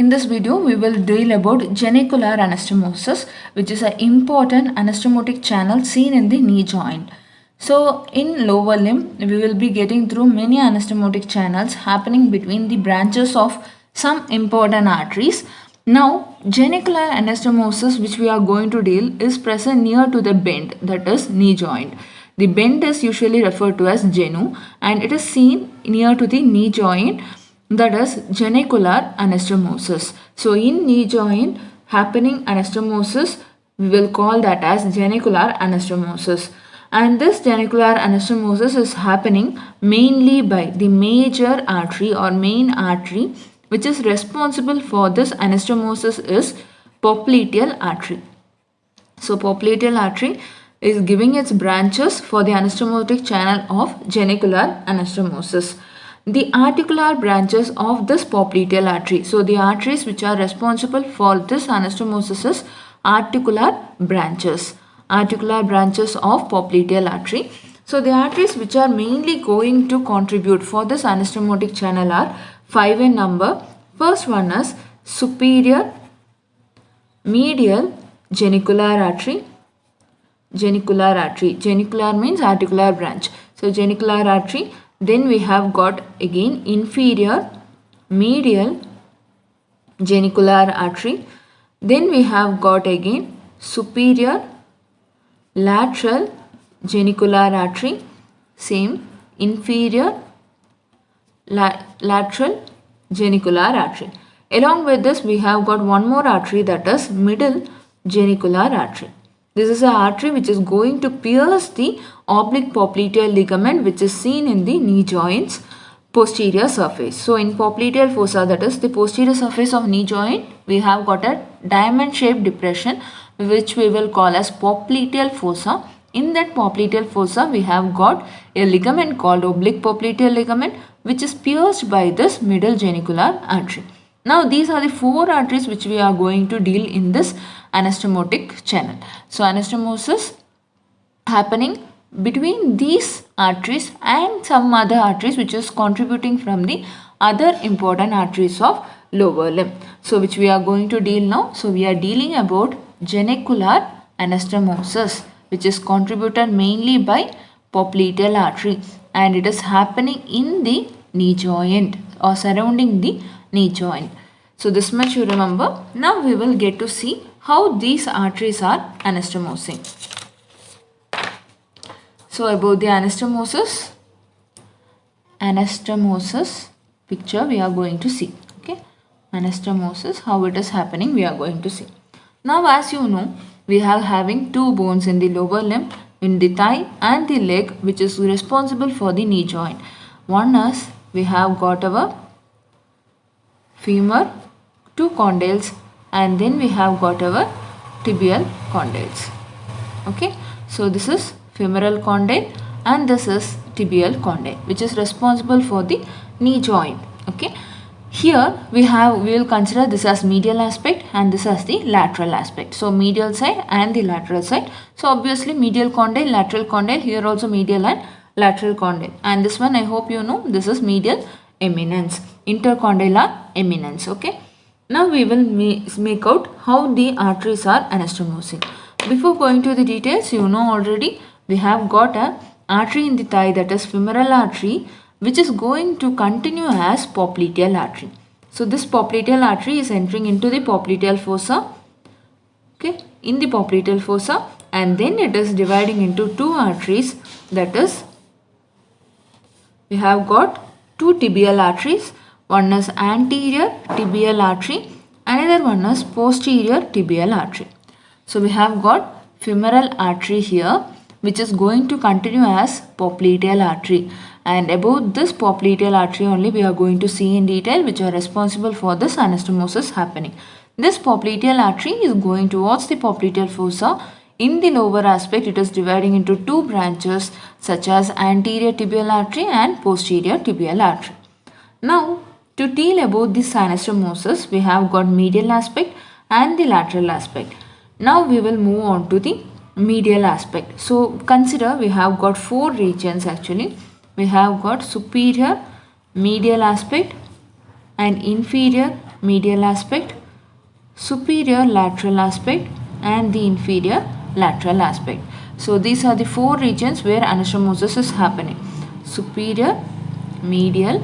In this video, we will deal about genicular anastomosis, which is an important anastomotic channel seen in the knee joint. So, in lower limb, we will be getting through many anastomotic channels happening between the branches of some important arteries. Now, genicular anastomosis, which we are going to deal, is present near to the bend, that is knee joint. The bend is usually referred to as genu, and it is seen near to the knee joint, that is genicular anastomosis. So in knee joint happening anastomosis, we will call that as genicular anastomosis. And this genicular anastomosis is happening mainly by the major artery or main artery which is responsible for this anastomosis is popliteal artery. So popliteal artery is giving its branches for the anastomotic channel of genicular anastomosis. The articular branches of this popliteal artery. So the arteries which are responsible for this anastomosis is articular branches. Articular branches of popliteal artery. So the arteries which are mainly going to contribute for this anastomotic channel are 5 in number. First one is superior medial genicular artery. Genicular artery. Genicular means articular branch. So genicular artery. Then we have got again inferior medial genicular artery. Then we have got again superior lateral genicular artery. Same inferior lateral genicular artery. Along with this we have got one more artery, that is middle genicular artery. This is an artery which is going to pierce the oblique popliteal ligament which is seen in the knee joint's posterior surface. So in popliteal fossa, that is the posterior surface of knee joint, we have got a diamond shaped depression which we will call as popliteal fossa. In that popliteal fossa we have got a ligament called oblique popliteal ligament which is pierced by this middle genicular artery. Now these are the 4 arteries which we are going to deal in this anastomotic channel. So anastomosis happening between these arteries and some other arteries which is contributing from the other important arteries of lower limb. So which we are going to deal now. So we are dealing about genicular anastomosis which is contributed mainly by popliteal artery, and it is happening in the knee joint or surrounding the knee joint. So this much you remember. Now we will get to see how these arteries are anastomosing. So about the anastomosis picture we are going to see. Okay, anastomosis, how it is happening we are going to see. Now as you know, we are having 2 bones in the lower limb, in the thigh and the leg, which is responsible for the knee joint. One is we have got our femur, 2 condyles, and then we have got our tibial condyles. Okay, so this is femoral condyle and this is tibial condyle which is responsible for the knee joint. Okay, here we will consider this as medial aspect and this as the lateral aspect. So medial side and the lateral side. So obviously medial condyle, lateral condyle, here also medial and lateral condyle, and this one I hope you know, this is medial eminence, intercondylar eminence. Okay, now we will make out how the arteries are anastomosing. Before going to the details, you know already we have got a artery in the thigh, that is femoral artery, which is going to continue as popliteal artery. So this popliteal artery is entering into the popliteal fossa. Okay, in the popliteal fossa, and then it is dividing into 2 arteries, that is we have got 2 tibial arteries. One is anterior tibial artery, another one is posterior tibial artery. So we have got femoral artery here which is going to continue as popliteal artery, and about this popliteal artery only we are going to see in detail, which are responsible for this anastomosis happening. This popliteal artery is going towards the popliteal fossa. In the lower aspect, it is dividing into 2 branches such as anterior tibial artery and posterior tibial artery. Now to deal about this anastomosis, we have got medial aspect and the lateral aspect. Now we will move on to the medial aspect. So consider we have got 4 regions actually. We have got superior medial aspect and inferior medial aspect, superior lateral aspect, and the inferior lateral aspect. So these are the four regions where anastomosis is happening: superior medial,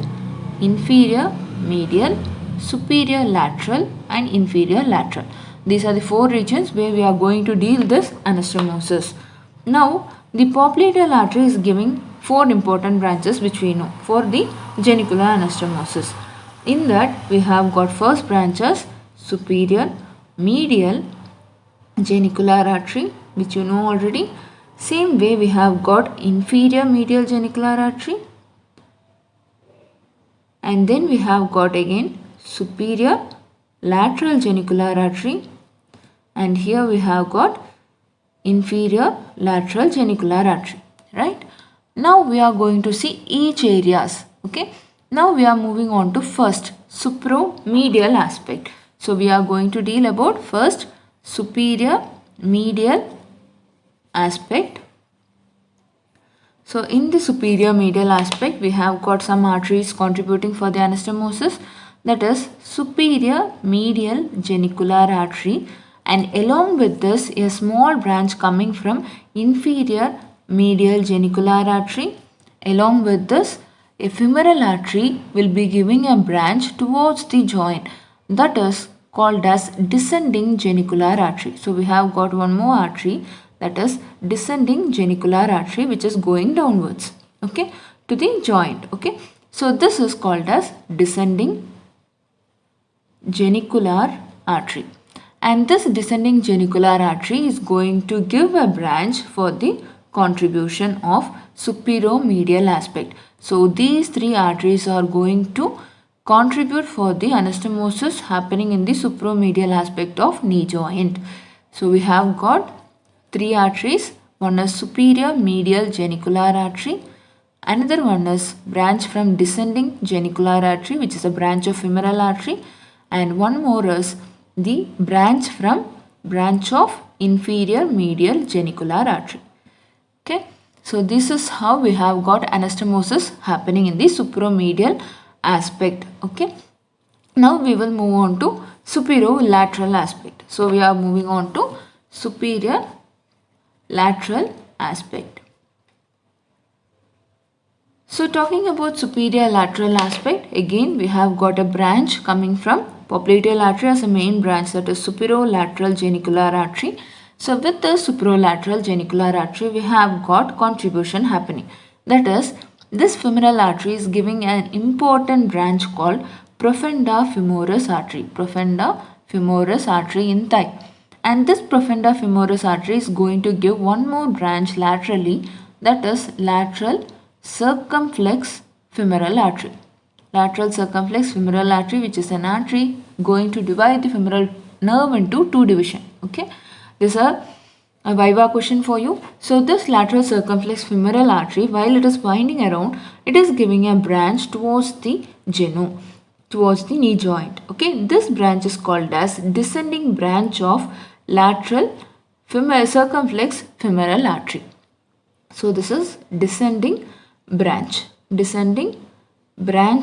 inferior medial, superior lateral, and inferior lateral. These are the four regions where we are going to deal this anastomosis. Now the popliteal artery is giving four important branches which we know for the genicular anastomosis. In that we have got first branch as superior medial genicular artery, which you know already. Same way we have got inferior medial genicular artery, and then we have got again superior lateral genicular artery, and here we have got inferior lateral genicular artery, right? Now we are going to see each areas. Okay, now we are moving on to first supromedial aspect. So we are going to deal about first superior medial aspect. So in the superior medial aspect, we have got some arteries contributing for the anastomosis, that is superior medial genicular artery, and along with this a small branch coming from inferior medial genicular artery. Along with this, a femoral artery will be giving a branch towards the joint, that is called as descending genicular artery. So we have got one more artery, that is descending genicular artery, which is going downwards, okay, to the joint. Okay, so this is called as descending genicular artery, and this descending genicular artery is going to give a branch for the contribution of supromedial aspect. So these three arteries are going to contribute for the anastomosis happening in the supromedial aspect of knee joint. So we have got three arteries. One is superior medial genicular artery, another one is branch from descending genicular artery, which is a branch of femoral artery, and one more is the branch of inferior medial genicular artery. Okay, so this is how we have got anastomosis happening in the supromedial aspect. Okay, now we will move on to superolateral aspect. So we are moving on to superior lateral aspect. So talking about superior lateral aspect, again we have got a branch coming from popliteal artery as a main branch, that is superolateral genicular artery. So with the superolateral genicular artery, we have got contribution happening, that is this femoral artery is giving an important branch called profunda femoris artery, profunda femoris artery in thigh. And this profunda femoris artery is going to give one more branch laterally, that is lateral circumflex femoral artery. Lateral circumflex femoral artery, which is an artery going to divide the femoral nerve into two divisions. Okay, this is a viva question for you. So this lateral circumflex femoral artery, while it is winding around, it is giving a branch towards the genu, towards the knee joint. Okay, this branch is called as descending branch of lateral circumflex femoral artery. So this is descending branch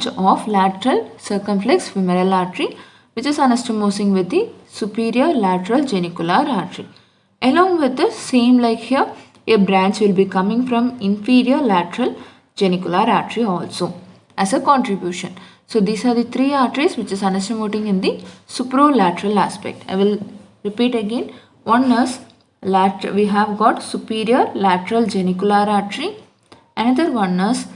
of lateral circumflex femoral artery, which is anastomosing with the superior lateral genicular artery. Along with this, same like here, a branch will be coming from inferior lateral genicular artery also as a contribution. So these are the three arteries which is anastomoting in the suprolateral aspect. I will repeat again. One is we have got superior lateral genicular artery. Another one is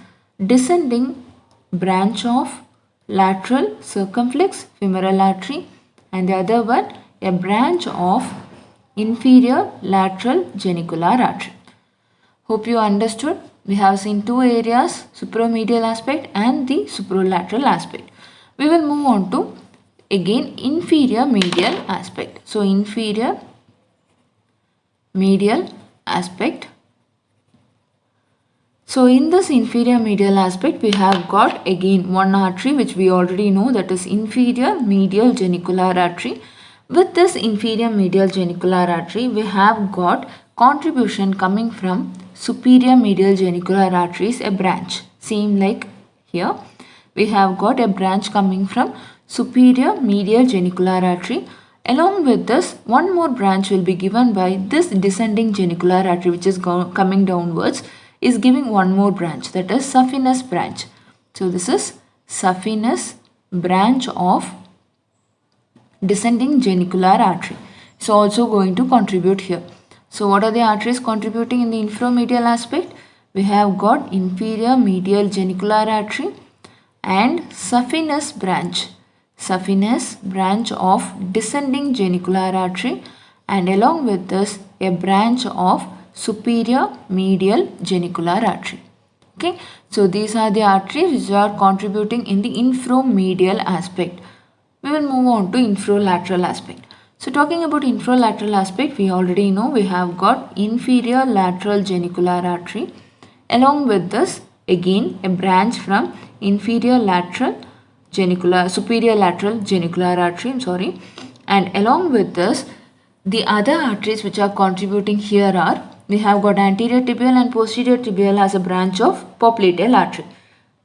descending branch of lateral circumflex femoral artery, and the other one a branch of inferior lateral genicular artery. Hope you understood. We have seen two areas, supromedial aspect and the suprolateral aspect. We will move on to again inferior medial aspect. So inferior medial aspect. So in this inferior medial aspect, we have got again one artery which we already know, that is inferior medial genicular artery. With this inferior medial genicular artery, we have got contribution coming from superior medial genicular arteries, a branch. Same like here, we have got a branch coming from superior medial genicular artery. Along with this, one more branch will be given by this descending genicular artery, which is coming downwards, is giving one more branch, that is saphenous branch. So this is saphenous branch of descending genicular artery. So also going to contribute here. So what are the arteries contributing in the infromedial aspect? We have got inferior medial genicular artery and saphenous branch of descending genicular artery, and along with this a branch of superior medial genicular artery. Okay, so these are the arteries which are contributing in the infromedial aspect. We will move on to infrolateral aspect. So talking about infrolateral aspect, we already know we have got inferior lateral genicular artery. Along with this, again a branch from superior lateral genicular artery, and along with this, the other arteries which are contributing here are, we have got anterior tibial and posterior tibial as a branch of popliteal artery.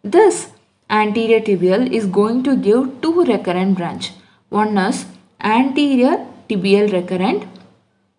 This anterior tibial is going to give two recurrent branch. One is anterior tibial recurrent,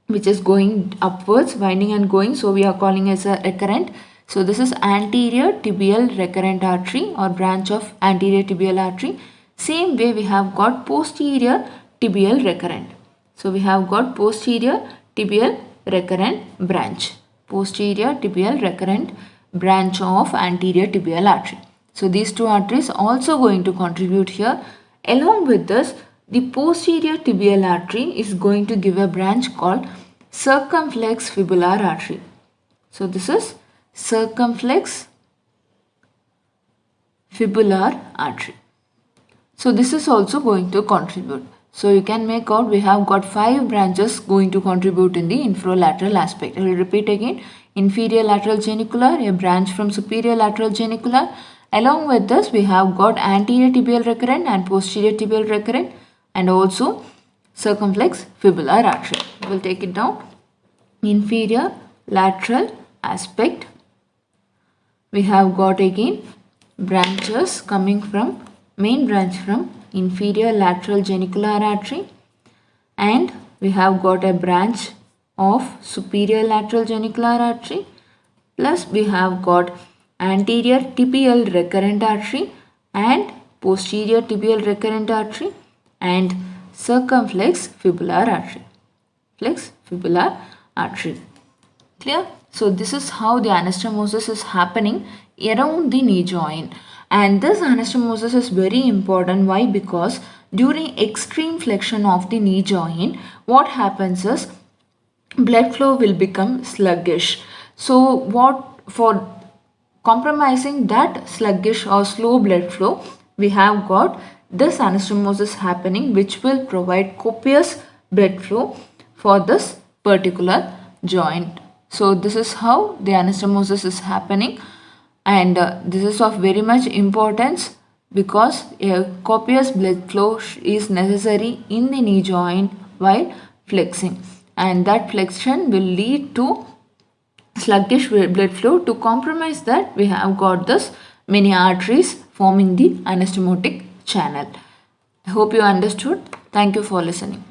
which is going upwards, winding and going, so we are calling as a recurrent. So this is anterior tibial recurrent artery or branch of anterior tibial artery. Same way we have got posterior tibial recurrent. So we have got posterior tibial recurrent branch. Posterior tibial recurrent branch of anterior tibial artery. So these two arteries also going to contribute here. Along with this, the posterior tibial artery is going to give a branch called circumflex fibular artery. So this is circumflex fibular artery. So this is also going to contribute. So you can make out we have got 5 branches going to contribute in the infrolateral aspect. I will repeat again. Inferior lateral genicular, a branch from superior lateral genicular. Along with this, we have got anterior tibial recurrent and posterior tibial recurrent, and also circumflex fibular artery. We will take it down. Inferior lateral aspect. We have got again branches coming from, main branch from inferior lateral genicular artery, and we have got a branch of superior lateral genicular artery, plus we have got anterior tibial recurrent artery and posterior tibial recurrent artery and circumflex fibular artery. Flex fibular artery. Clear? So this is how the anastomosis is happening around the knee joint. And this anastomosis is very important. Why? Because during extreme flexion of the knee joint, what happens is blood flow will become sluggish. So what, for compromising that sluggish or slow blood flow, we have got this anastomosis happening, which will provide copious blood flow for this particular joint. So this is how the anastomosis is happening, and this is of very much importance because a copious blood flow is necessary in the knee joint while flexing, and that flexion will lead to sluggish blood flow. To compromise that, we have got this many arteries forming the anastomotic channel. I hope you understood. Thank you for listening.